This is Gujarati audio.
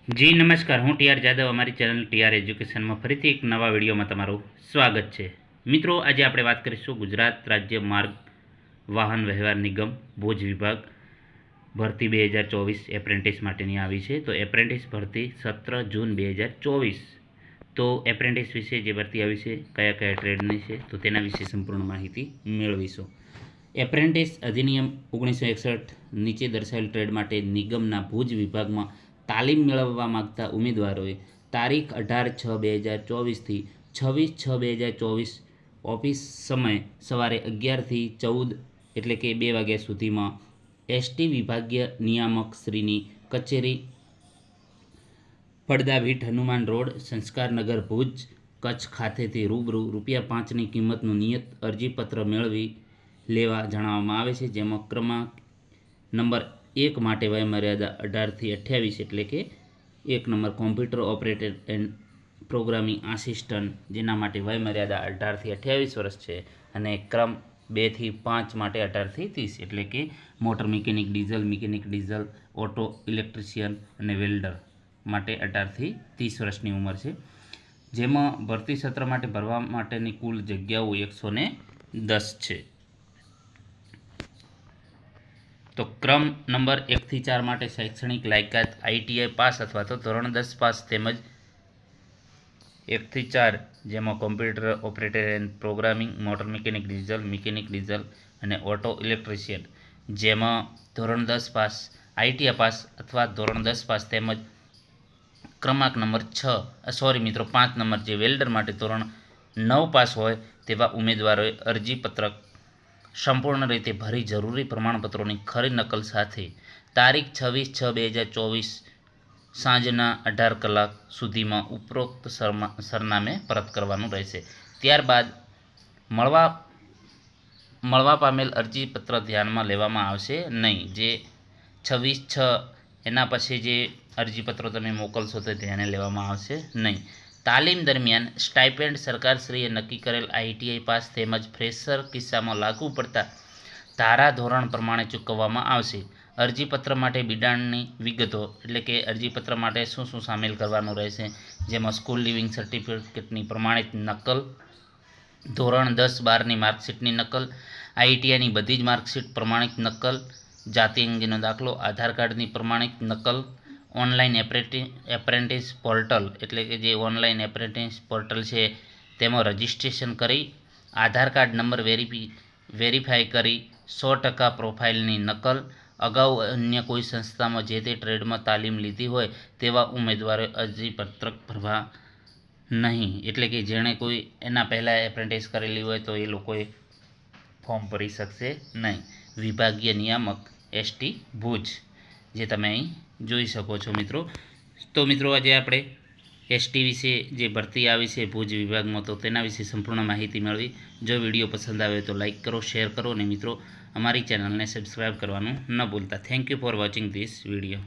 જી નમસ્કાર, હું ટીઆર જાદવ, અમારી ચેનલ ટીઆર એજ્યુકેશનમાં ફરીથી એક નવા વિડીયોમાં તમારું સ્વાગત છે. મિત્રો, આજે આપણે વાત કરીશું ગુજરાત રાજ્ય માર્ગ વાહન વ્યવહાર નિગમ ભુજ વિભાગ ભરતી 2024 એપ્રેન્ટિસ માટેની આવી છે. તો એપ્રેન્ટિસ ભરતી 17 જૂન 2024. તો એપ્રેન્ટિસ વિશે જે ભરતી આવી છે, કયા કયા ટ્રેડની છે, તો તેના વિશે સંપૂર્ણ માહિતી મેળવીશું. એપ્રેન્ટિસ અધિનિયમ 1961 નીચે દર્શાવેલ ટ્રેડ માટે નિગમના ભુજ વિભાગમાં તાલીમ મેળવવા માગતા ઉમેદવારોએ તારીખ 18/6/2024 થી 26/6/2024 ઓફિસ સમય સવારે 11 થી 14 એટલે કે 2 વાગ્યા સુધીમાં એસટી વિભાગીય નિયામક શ્રીની કચેરી, પડદાભીટ, હનુમાન રોડ, સંસ્કારનગર, ભુજ, કચ્છ ખાતેથી રૂબરૂ ₹5ની કિંમતનું નિયત અરજીપત્ર મેળવી લેવા જણાવવામાં આવે છે. જેમાં ક્રમાંક નંબર 1 માટે વયમર્યાદા 18 થી 28 એટલે કે 1 number computer operator and programming assistant, જેના માટે વયમર્યાદા 18 થી 28 વર્ષ છે. અને ક્રમ 2 થી 5 માટે 18 થી 30 એટલે કે motor mechanic, diesel, auto electrician અને વેલ્ડર માટે 18 થી 30 વર્ષની ઉંમર છે. જેમાં ભરતી સત્ર માટે ભરવા માટેની કુલ જગ્યાઓ 110 છે. તો ક્રમ નંબર 1 થી 4 માટે શૈક્ષણિક લાયકાત ITI પાસ અથવા તો ધોરણ 10 પાસ, તેમજ 1 થી 4 જેમાં computer operator and programming, motor mechanic, diesel અને ઓટો ઇલેક્ટ્રિશિયન જેમાં ધોરણ 10 પાસ, ITI પાસ અથવા ધોરણ 10 પાસ, તેમજ ક્રમાંક નંબર 5 નંબર જે વેલ્ડર માટે ધોરણ 9 પાસ હોય તેવા ઉમેદવારોએ અરજીપત્રક સંપૂર્ણ રીતે ભરી જરૂરી પ્રમાણપત્રોની ખરી નકલ સાથે તારીખ 26/6/2024 સાંજના 18 કલાક સુધીમાં ઉપરોક્ત સરનામે પરત કરવાનું રહેશે. ત્યારબાદ મળવા પામેલ અરજીપત્ર ધ્યાનમાં લેવામાં આવશે નહીં. જે 26/6 એના પછી જે અરજીપત્રો તમે મોકલશો તે ધ્યાને લેવામાં આવશે નહીં. તાલીમ દરમિયાન સ્ટાઇપેન્ડ સરકારશ્રીએ નક્કી કરેલ ITI પાસ તેમજ ફ્રેશર કિસ્સામાં લાગુ પડતા ધારાધોરણ પ્રમાણે ચૂકવવામાં આવશે. અરજીપત્ર માટે બિડાણની વિગતો એટલે કે અરજીપત્ર માટે શું શું સામેલ કરવાનું રહેશે, જેમાં સ્કૂલ લિવિંગ સર્ટિફિકેટની પ્રમાણિત નકલ, ધોરણ 10-12ની માર્કશીટની નકલ, ITIની બધી જ માર્કશીટ પ્રમાણિત નકલ, જાતિ અંગેનો દાખલો, આધાર કાર્ડની પ્રમાણિત નકલ, ઓનલાઈન એપ્રેન્ટિસ પોર્ટલ એટલે કે જે ઓનલાઈન એપ્રેન્ટિસ પોર્ટલ છે તેમાં રજિસ્ટ્રેશન કરી આધાર કાર્ડ નંબર વેરીફાઈ કરી 100% પ્રોફાઇલની નકલ, અગાઉ અન્ય કોઈ સંસ્થામાં જે તે ટ્રેડમાં તાલીમ લીધી હોય તેવા ઉમેદવારોએ અરજીપત્રક ભરવા નહીં. એટલે કે જેણે કોઈ એના પહેલાં એપ્રેન્ટિસ કરેલી હોય તો એ લોકોએ ફોર્મ ભરી શકશે નહીં. વિભાગીય નિયામક ST ભુજ, જે તમે અહીં જોઈ શકો છો મિત્રો. તો મિત્રો, આજે આપણે ST વિશે જે ભરતી આવી છે ભુજ વિભાગમાં, તો તેના વિશે સંપૂર્ણ માહિતી મેળવી. જો વિડીયો પસંદ આવે તો લાઇક કરો, શેર કરો અને મિત્રો અમારી ચેનલને સબસ્ક્રાઈબ કરવાનું ન ભૂલતા. Thank you for watching this video.